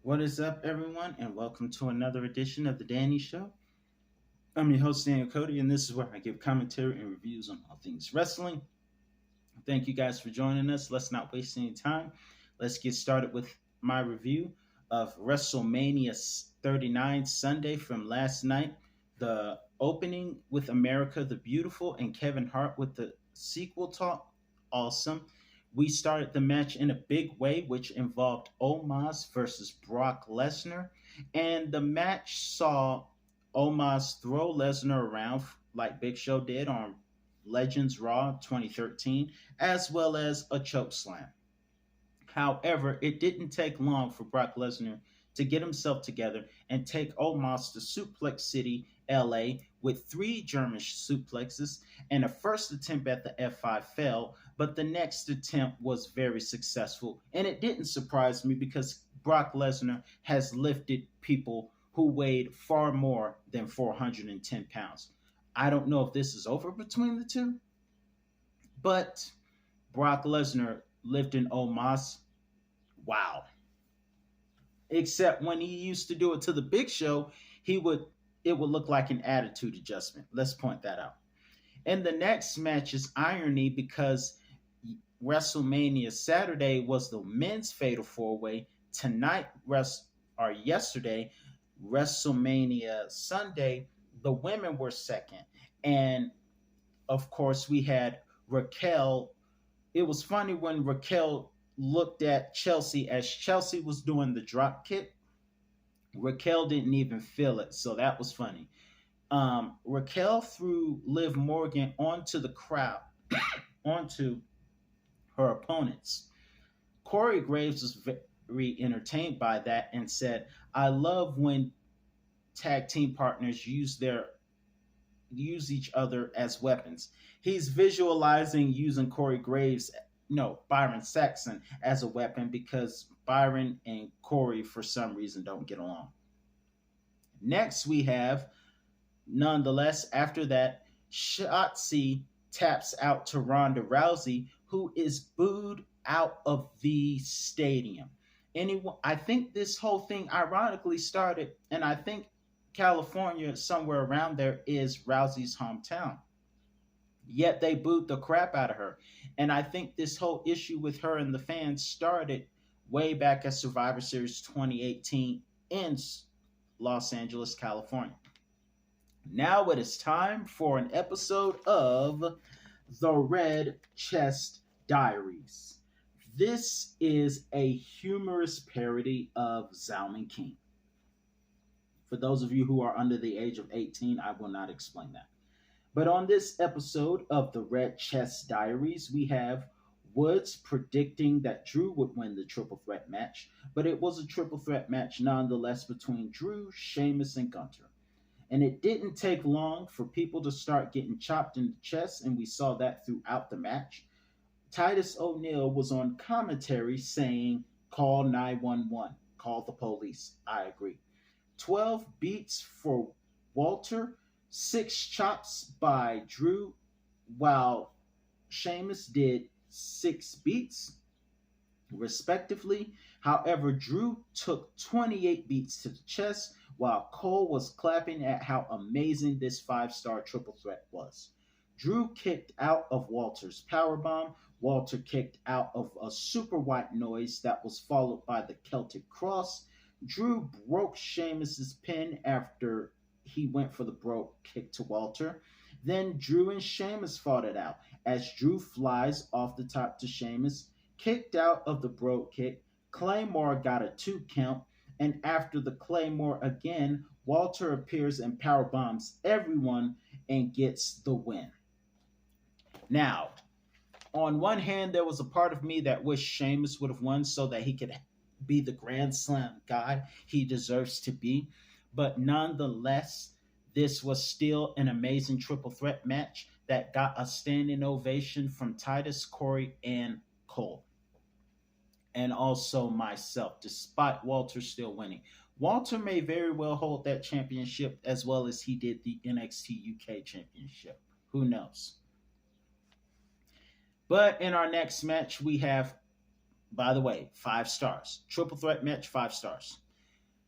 What is up, everyone, and welcome to another edition of The Danny Show. I'm your host, Daniel Cody, and this is where I give commentary and reviews on all things wrestling. Thank you guys for joining us. Let's not waste any time. Let's get started with my review of WrestleMania 39 Sunday from last night. The opening with America the Beautiful and Kevin Hart with the sequel talk. Awesome. We started the match in a big way, which involved Omos versus Brock Lesnar. And the match saw Omos throw Lesnar around like Big Show did on Legends Raw 2013, as well as a choke slam. However, it didn't take long for Brock Lesnar to get himself together and take Omos to Suplex City, LA, with three German suplexes, and a first attempt at the F5 failed, but the next attempt was very successful. And it didn't surprise me because Brock Lesnar has lifted people who weighed far more than 410 pounds. I don't know if this is over between the two, but Brock Lesnar lifting Omos, wow. Except when he used to do it to the Big Show, he would it would look like an attitude adjustment. Let's point that out. And the next match is irony because WrestleMania Saturday was the men's fatal four way. Tonight, or yesterday, WrestleMania Sunday, the women were second. And of course, we had Raquel. It was funny when Raquel looked at Chelsea as Chelsea was doing the drop kick. Raquel didn't even feel it, so that was funny. Raquel threw Liv Morgan onto the crowd, onto her opponents. Corey Graves was very entertained by that and said, "I love when tag team partners use each other as weapons." He's visualizing using Corey Graves, no, Byron Saxon as a weapon because Byron and Corey, for some reason, don't get along. Next, we have, nonetheless, after that, Shotzi taps out to Ronda Rousey, who is booed out of the stadium. Anyone, I think this whole thing ironically started, and I think California, somewhere around there, is Rousey's hometown. Yet they booed the crap out of her. And I think this whole issue with her and the fans started way back at Survivor Series 2018 in Los Angeles, California. Now it is time for an episode of The Red Chest Diaries. This is a humorous parody of Zalman King. For those of you who are under the age of 18, I will not explain that. But on this episode of the Red Chest Diaries, we have Woods predicting that Drew would win the triple threat match, but it was a triple threat match nonetheless between Drew, Sheamus, and Gunter. And it didn't take long for people to start getting chopped in the chest, and we saw that throughout the match. Titus O'Neil was on commentary saying, "Call 911, call the police." I agree. 12 beats for Walter, 6 chops by Drew, while Sheamus did 6 beats, respectively. However, Drew took 28 beats to the chest, while Cole was clapping at how amazing this 5-star triple threat was. Drew kicked out of Walter's powerbomb. Walter kicked out of a super white noise that was followed by the Celtic Cross. Drew broke Sheamus's pin after he went for the broke kick to Walter. Then Drew and Sheamus fought it out as Drew flies off the top to Sheamus, kicked out of the broke kick. Claymore got a 2 count, and after the Claymore again, Walter appears and power bombs everyone and gets the win. Now, on one hand, there was a part of me that wished Sheamus would have won so that he could be the Grand Slam guy he deserves to be. But nonetheless, this was still an amazing triple threat match that got a standing ovation from Titus, Corey, and Cole. And also myself, despite Walter still winning. Walter may very well hold that championship as well as he did the NXT UK championship. Who knows? But in our next match, we have, by the way, 5 stars. Triple threat match, 5 stars.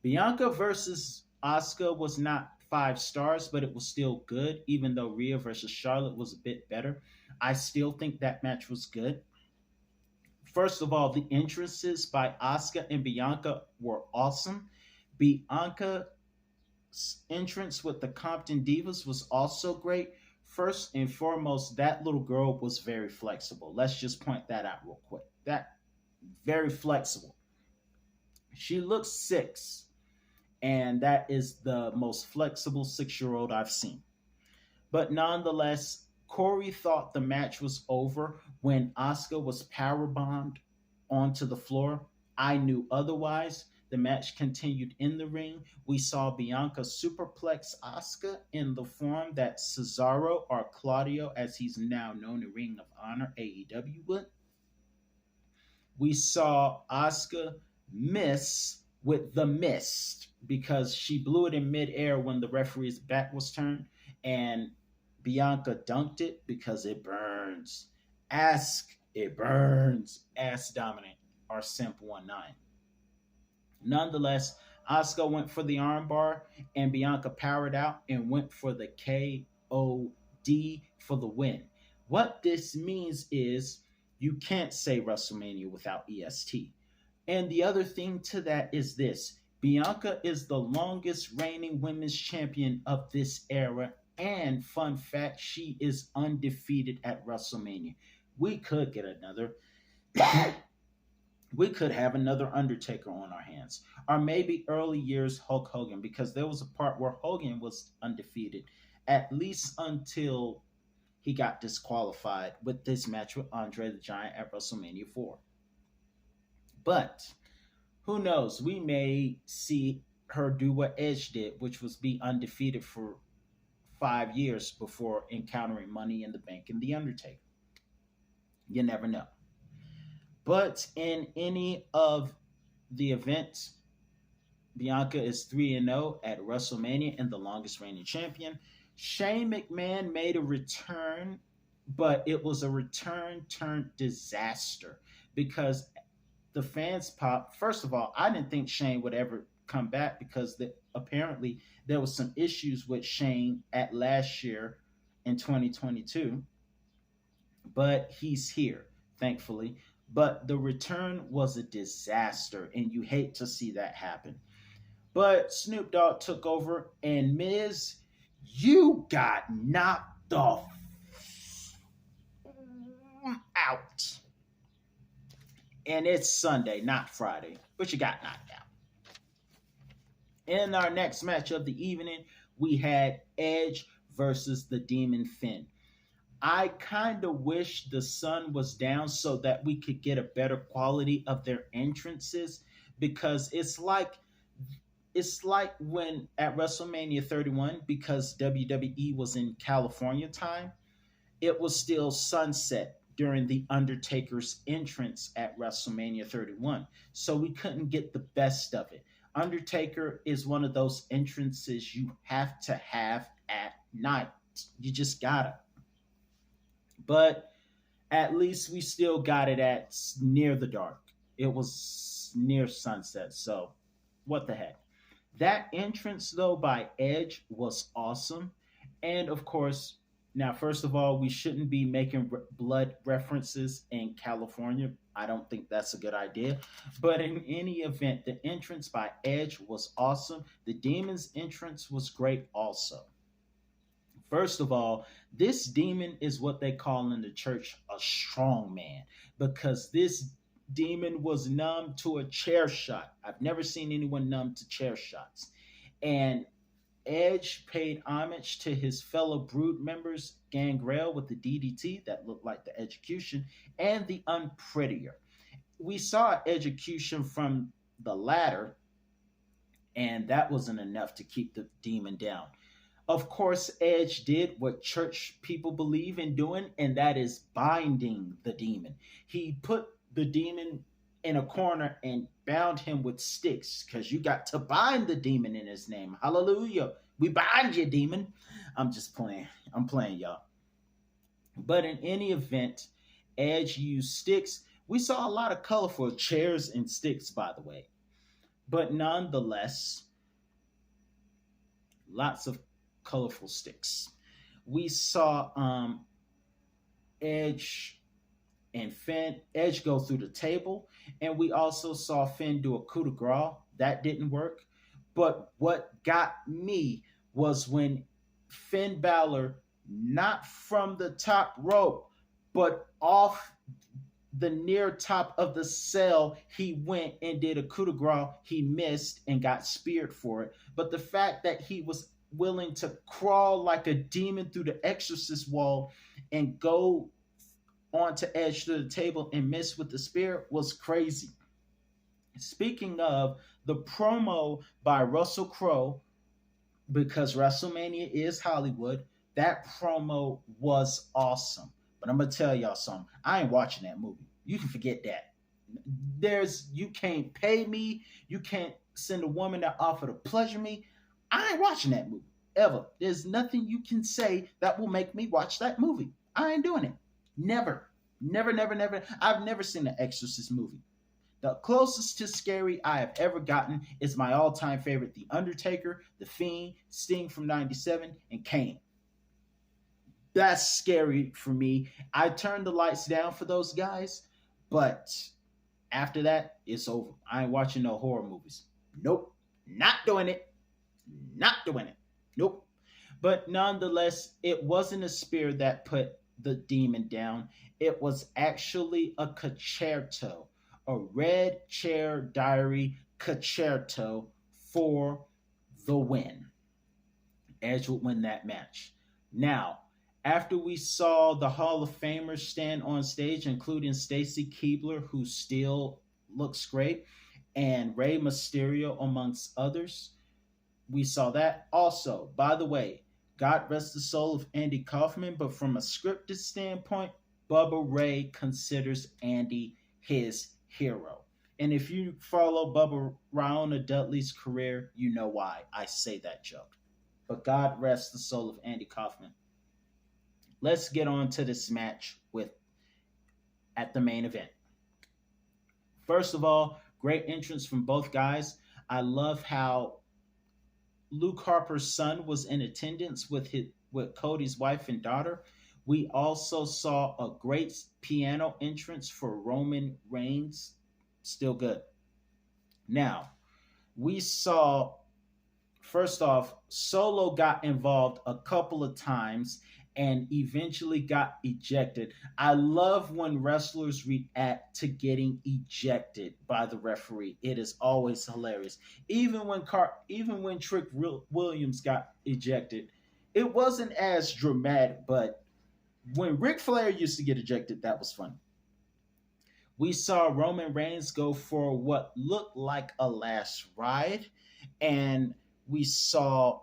Bianca versus Asuka was not 5 stars, but it was still good, even though Rhea versus Charlotte was a bit better. I still think that match was good. First of all, the entrances by Asuka and Bianca were awesome. Bianca's entrance with the Compton Divas was also great. First and foremost, that little girl was very flexible. Let's just point that out real quick. That very flexible. She looks 6, and that is the most flexible 6-year old I've seen. But nonetheless, Corey thought the match was over when Asuka was powerbombed onto the floor. I knew otherwise. The match continued in the ring. We saw Bianca superplex Asuka in the form that Cesaro, or Claudio as he's now known in Ring of Honor AEW, would. We saw Asuka miss with the mist because she blew it in midair when the referee's back was turned, and Bianca dunked it because it burns. It burns. Ass dominant or Simp19. Nonetheless, Asuka went for the armbar and Bianca powered out and went for the KOD for the win. What this means is you can't say WrestleMania without EST. And the other thing to that is this: Bianca is the longest reigning women's champion of this era. And fun fact, she is undefeated at WrestleMania. We could get another. We could have another Undertaker on our hands. Or maybe early years Hulk Hogan, because there was a part where Hogan was undefeated, at least until he got disqualified with this match with Andre the Giant at WrestleMania 4. But who knows? We may see her do what Edge did, which was be undefeated for 5 years before encountering Money in the Bank and The Undertaker. You never know. But in any of the events, Bianca is 3-0 at WrestleMania and the longest reigning champion. Shane McMahon made a return, but it was a return turned disaster because the fans pop. First of all, I didn't think Shane would ever come back because apparently there was some issues with Shane at last year in 2022, but he's here, thankfully. But the return was a disaster, and you hate to see that happen. But Snoop Dogg took over, and Miz, you got knocked off out. And it's Sunday, not Friday, but you got knocked out. In our next match of the evening, we had Edge versus the Demon Finn. I kind of wish the sun was down so that we could get a better quality of their entrances, because it's like when at WrestleMania 31, because WWE was in California time, it was still sunset during the Undertaker's entrance at WrestleMania 31. So we couldn't get the best of it. Undertaker is one of those entrances you have to have at night. You just gotta. But at least we still got it at near the dark. It was near sunset. So what the heck? That entrance, though, by Edge was awesome. And of course, now, first of all, we shouldn't be making blood references in California. I don't think that's a good idea. But in any event, the entrance by Edge was awesome. The Demon's entrance was great also. First of all, this demon is what they call in the church a strong man, because this demon was numb to a chair shot. I've never seen anyone numb to chair shots. And Edge paid homage to his fellow Brood members, Gangrel with the DDT that looked like the Execution, and the Unprettier. We saw Execution from the ladder, and that wasn't enough to keep the demon down. Of course, Edge did what church people believe in doing, and that is binding the demon. He put the demon in a corner and bound him with sticks, because you got to bind the demon in his name. Hallelujah. We bind you, demon. I'm just playing. I'm playing, y'all. But in any event, Edge used sticks. We saw a lot of colorful chairs and sticks, by the way. But nonetheless, lots of colorful sticks. We saw Edge and Finn. Edge go through the table, and we also saw Finn do a coup de grace. That didn't work. But what got me was when Finn Balor, not from the top rope, but off the near top of the cell, he went and did a coup de grace. He missed and got speared for it. But the fact that he was willing to crawl like a demon through the exorcist wall and go onto edge to the table and miss with the spear was crazy. Speaking of the promo by Russell Crowe, because WrestleMania is Hollywood, that promo was awesome. But I'm gonna tell y'all something. I ain't watching that movie. You can forget that. You can't pay me. You can't send a woman that offer to pleasure me. I ain't watching that movie ever. There's nothing you can say that will make me watch that movie. I ain't doing it. Never, never, never, never. I've never seen an Exorcist movie. The closest to scary I have ever gotten is my all-time favorite, The Undertaker, The Fiend, Sting from '97, and Kane. That's scary for me. I turned the lights down for those guys, but after that, it's over. I ain't watching no horror movies. Nope. Not doing it. Not doing it. Nope. But nonetheless, it wasn't a spear that put the demon down. It was actually a concerto, a red chair diary concerto for the win. Edge would win that match. Now, after we saw the Hall of Famers stand on stage, including Stacy Keibler, who still looks great, and Rey Mysterio, amongst others, we saw that. Also, by the way, God rest the soul of Andy Kaufman, but from a scripted standpoint, Bubba Ray considers Andy his hero. And if you follow Bubba Ryan Dudley's career, you know why I say that joke. But God rest the soul of Andy Kaufman. Let's get on to this match with at the main event. First of all, great entrance from both guys. I love how Luke Harper's son was in attendance with Cody's wife and daughter. We also saw a great piano entrance for Roman Reigns. Still good. Now, we saw, first off, Solo got involved a couple of times and eventually got ejected. I love when wrestlers react to getting ejected by the referee. It is always hilarious. Even when Trick Williams got ejected, it wasn't as dramatic, but when Ric Flair used to get ejected, that was funny. We saw Roman Reigns go for what looked like a last ride, and we saw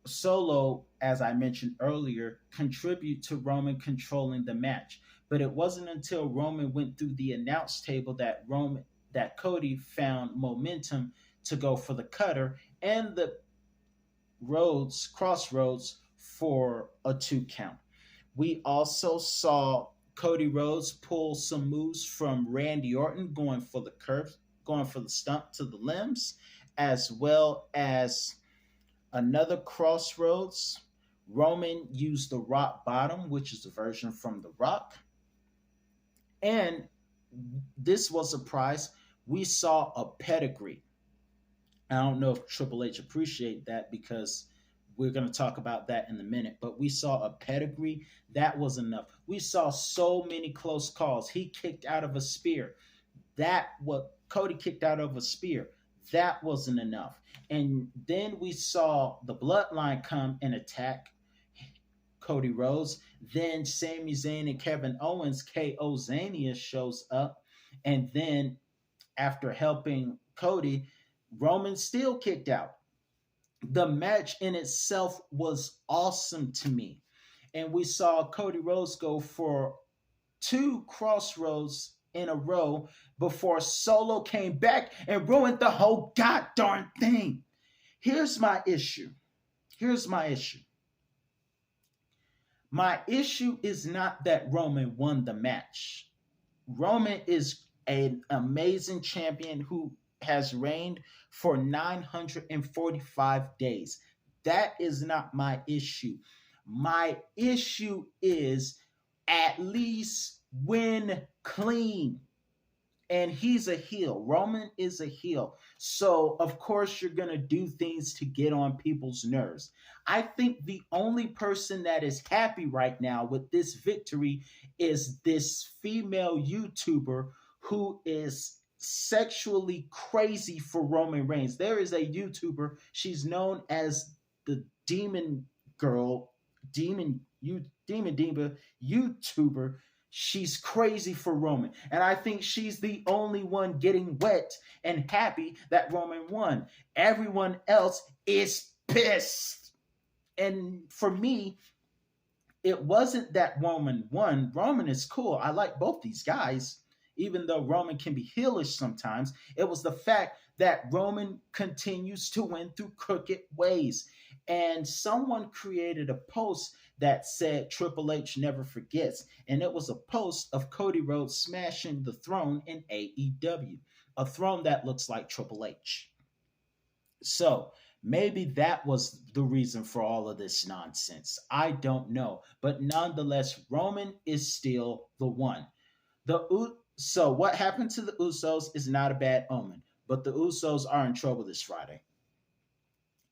Solo, as I mentioned earlier, contribute to Roman controlling the match. But it wasn't until Roman went through the announce table that Cody found momentum to go for the cutter and the crossroads for a 2 count. We also saw Cody Rhodes pull some moves from Randy Orton, going for the curve, going for the stump to the limbs, as well as another crossroads. Roman used the rock bottom, which is a version from the Rock. And this was a surprise. We saw a pedigree. I don't know if Triple H appreciate that because we're going to talk about that in a minute. But we saw a pedigree. That was enough. We saw so many close calls. He kicked out of a spear. Cody kicked out of a spear. That wasn't enough. And then we saw the Bloodline come and attack Cody Rhodes. Then Sami Zayn and Kevin Owens, KO Zania, shows up. And then after helping Cody, Roman still kicked out. The match in itself was awesome to me. And we saw Cody Rhodes go for 2 crossroads in a row before Solo came back and ruined the whole goddamn thing. Here's my issue. My issue is not that Roman won the match. Roman is an amazing champion who has reigned for 945 days. That is not my issue. My issue is at least win clean. And he's a heel. Roman is a heel. So, of course, you're going to do things to get on people's nerves. I think the only person that is happy right now with this victory is this female YouTuber who is sexually crazy for Roman Reigns. There is a YouTuber, she's known as the Demon Girl, Demon Diva YouTuber. She's crazy for Roman. And I think she's the only one getting wet and happy that Roman won. Everyone else is pissed. And for me, it wasn't that Roman won. Roman is cool. I like both these guys, even though Roman can be heelish sometimes. It was the fact that Roman continues to win through crooked ways. And someone created a post that said Triple H never forgets. And it was a post of Cody Rhodes smashing the throne in AEW, a throne that looks like Triple H. So maybe that was the reason for all of this nonsense. I don't know. But nonetheless, Roman is still the one. So what happened to the Usos is not a bad omen, but the Usos are in trouble this Friday.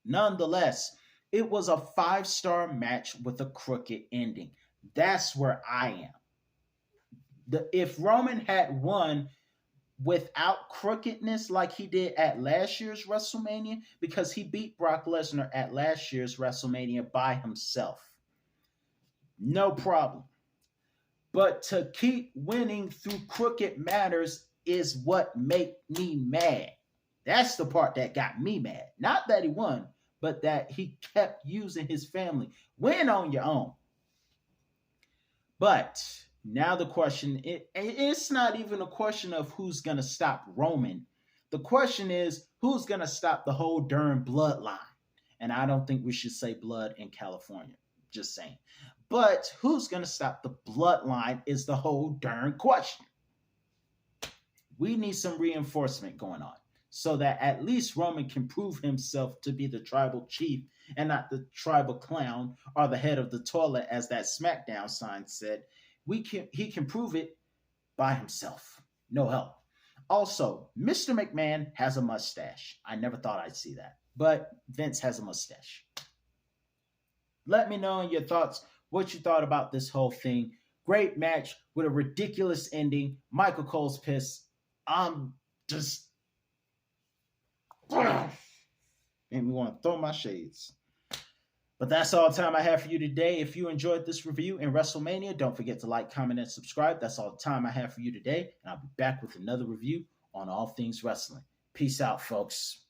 Nonetheless, it was a 5-star match with a crooked ending. That's where I am. If Roman had won without crookedness like he did at last year's WrestleMania, because he beat Brock Lesnar at last year's WrestleMania by himself, no problem. But to keep winning through crooked matters is what made me mad. That's the part that got me mad. Not that he won, but that he kept using his family. Win on your own. But now the question, it's not even a question of who's going to stop Roman. The question is, who's going to stop the whole darn bloodline? And I don't think we should say blood in California. Just saying. But who's going to stop the bloodline is the whole darn question. We need some reinforcement going on so that at least Roman can prove himself to be the tribal chief and not the tribal clown or the head of the toilet, as that SmackDown sign said. He can prove it by himself. No help. Also, Mr. McMahon has a mustache. I never thought I'd see that, but Vince has a mustache. Let me know in your thoughts what you thought about this whole thing. Great match with a ridiculous ending. Michael Cole's pissed. I'm just made me want to throw my shades. But that's all the time I have for you today. If you enjoyed this review in WrestleMania, don't forget to like, comment, and subscribe. That's all the time I have for you today. And I'll be back with another review on all things wrestling. Peace out, folks.